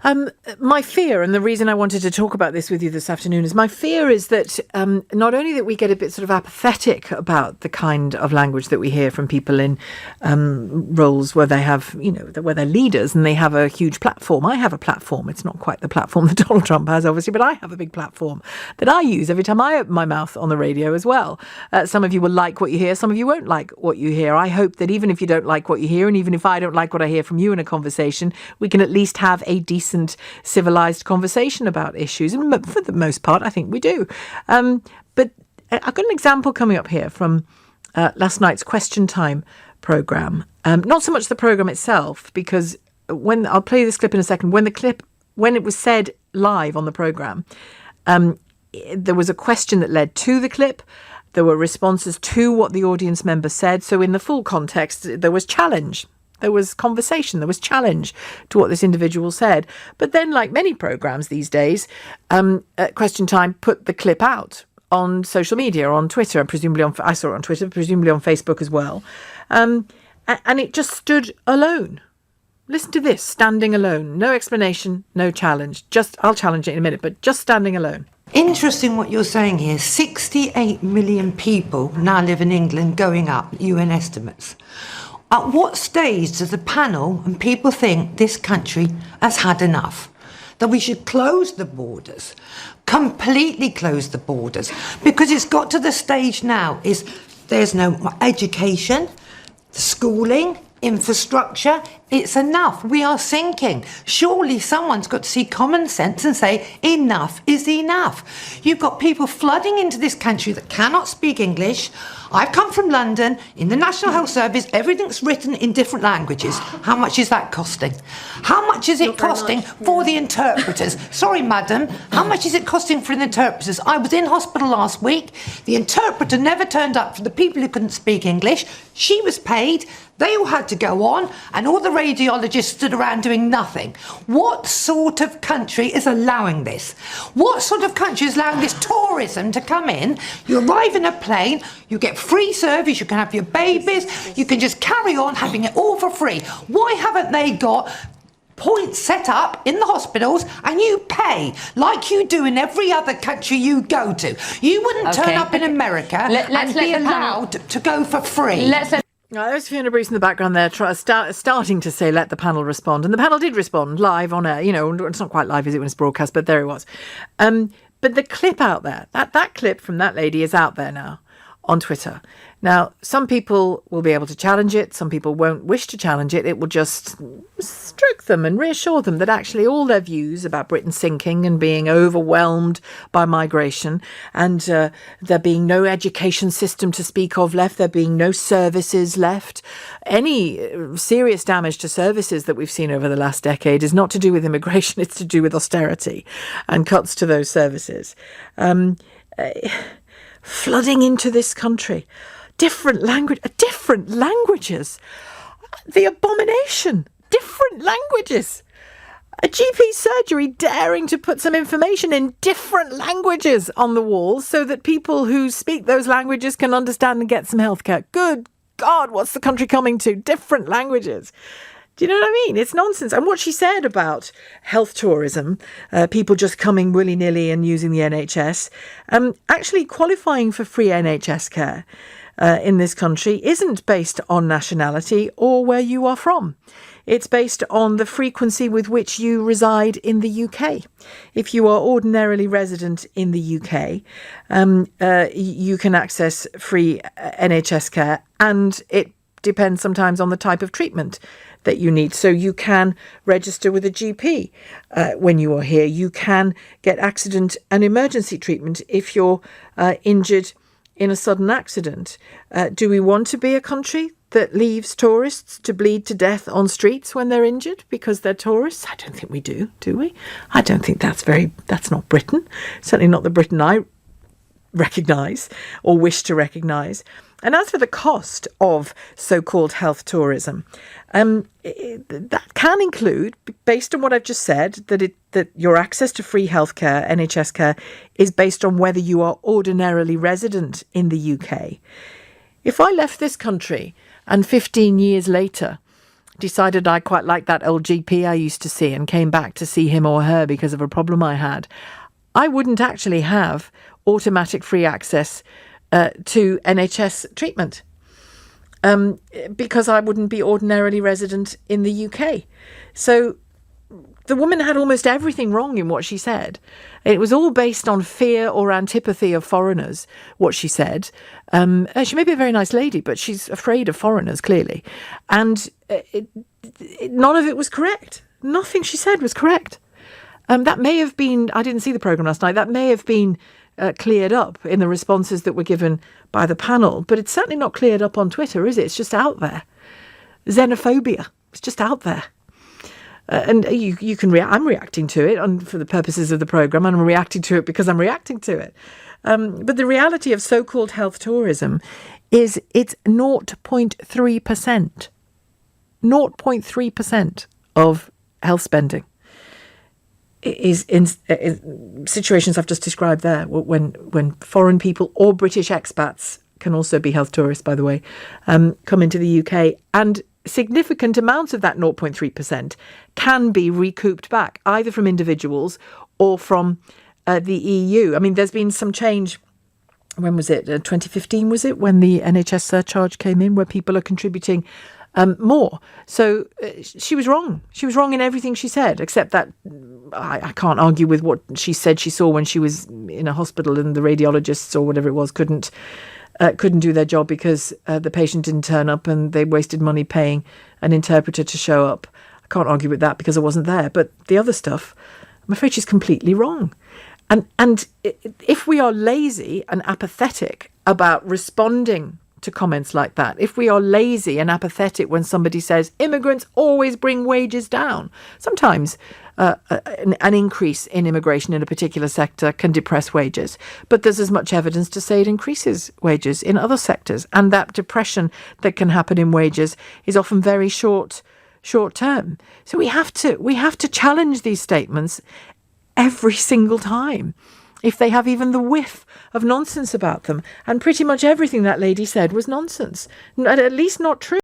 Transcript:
My fear, and the reason I wanted to talk about this with you this afternoon, is my fear is that not only that we get a bit sort of apathetic about the kind of language that we hear from people in roles where they have, where they're leaders and they have a huge platform. I have a platform. It's not quite the platform that Donald Trump has, obviously, but I have a big platform that I use every time I open my mouth on the radio as well. Some of you will like what you hear. Some of you won't like what you hear. I hope that even if you don't like what you hear, and even if I don't like what I hear from you in a conversation, we can at least have a decent, civilized conversation about issues, and for the most part I think we do. But I've got an example coming up here from last night's Question Time programme. Not so much the programme itself, because I'll play this clip in a second. When it was said live on the programme, there was a question that led to the clip. There were responses to what the audience member said. So in the full context, there was challenge. There was conversation, there was challenge to what this individual said. But then, like many programmes these days, Question Time put the clip out on social media, on Twitter, and presumably I saw it on Twitter, presumably on Facebook as well. And it just stood alone. Listen to this, standing alone. No explanation, no challenge. I'll challenge it in a minute, but just standing alone. Interesting what you're saying here. 68 million people now live in England, going up, UN estimates. At what stage does the panel and people think this country has had enough? That we should close the borders, completely close the borders, because it's got to the stage now is there's no education, schooling, infrastructure. It's enough. We are sinking. Surely someone's got to see common sense and say enough is enough. You've got people flooding into this country that cannot speak English. I've come from London. In the National Health Service, everything's written in different languages. How much is that costing? How much is it costing for the interpreters? Sorry, madam. How much is it costing for the interpreters? I was in hospital last week. The interpreter never turned up for the people who couldn't speak English. She was paid. They all had to go on, and all the radiologists stood around doing nothing. What sort of country is allowing this? What sort of country is allowing this tourism to come in? You arrive in a plane, you get free service, you can have your babies, you can just carry on having it all for free. Why haven't they got points set up in the hospitals and you pay like you do in every other country you go to? You wouldn't turn up in America and be allowed to go for free. There's Fiona Bruce in the background there starting to say, let the panel respond. And the panel did respond live on air. It's not quite live, is it, when it's broadcast, but there it was. But the clip out there, that clip from that lady is out there now on Twitter. Now, some people will be able to challenge it. Some people won't wish to challenge it. It will just stroke them and reassure them that actually all their views about Britain sinking and being overwhelmed by migration, and there being no education system to speak of left, there being no services left. Any serious damage to services that we've seen over the last decade is not to do with immigration. It's to do with austerity and cuts to those services. Flooding into this country. Different languages. The abomination. Different languages. A GP surgery daring to put some information in different languages on the walls so that people who speak those languages can understand and get some healthcare. Good God, what's the country coming to? Different languages. Do you know what I mean? It's nonsense. And what she said about health tourism, people just coming willy-nilly and using the NHS, actually qualifying for free NHS care in this country isn't based on nationality or where you are from. It's based on the frequency with which you reside in the UK. If you are ordinarily resident in the UK, you can access free NHS care, and it depends sometimes on the type of treatment that you need. So you can register with a GP when you are here. You can get accident and emergency treatment if you're injured in a sudden accident. Do we want to be a country that leaves tourists to bleed to death on streets when they're injured because they're tourists? I don't think we do we? I don't think that's not Britain. Certainly not the Britain I recognise or wish to recognise. And as for the cost of so-called health tourism, that can include, based on what I've just said, that your access to free healthcare, NHS care, is based on whether you are ordinarily resident in the UK. If I left this country and 15 years later decided I quite liked that old GP I used to see and came back to see him or her because of a problem I had, I wouldn't actually have automatic free access to NHS treatment because I wouldn't be ordinarily resident in the UK. So the woman had almost everything wrong in what she said. It was all based on fear or antipathy of foreigners, what she said. She may be a very nice lady, but she's afraid of foreigners, clearly. And none of it was correct. Nothing she said was correct. That may have been, I didn't see the programme last night, that may have been cleared up in the responses that were given by the panel, but it's certainly not cleared up on Twitter, is it? It's just out there. Xenophobia, it's just out there. And you can I'm reacting to it for the purposes of the programme, and I'm reacting to it because I'm reacting to it. But the reality of so-called health tourism is it's 0.3%. 0.3% of health spending is in situations I've just described there, when foreign people or British expats, can also be health tourists, by the way, come into the UK, and significant amounts of that 0.3% can be recouped back, either from individuals or from the EU. I mean, there's been some change. When was it? 2015, was it? When the NHS surcharge came in, where people are contributing more. So she was wrong. She was wrong in everything she said, except that I can't argue with what she said she saw when she was in a hospital and the radiologists or whatever it was couldn't do their job because the patient didn't turn up and they wasted money paying an interpreter to show up. I can't argue with that because I wasn't there. But the other stuff, I'm afraid she's completely wrong. And if we are lazy and apathetic about responding to comments like that, if we are lazy and apathetic when somebody says immigrants always bring wages down, sometimes an increase in immigration in a particular sector can depress wages, but there's as much evidence to say it increases wages in other sectors, and that depression that can happen in wages is often very short term. So we have to challenge these statements every single time if they have even the whiff of nonsense about them. And pretty much everything that lady said was nonsense, at least not true.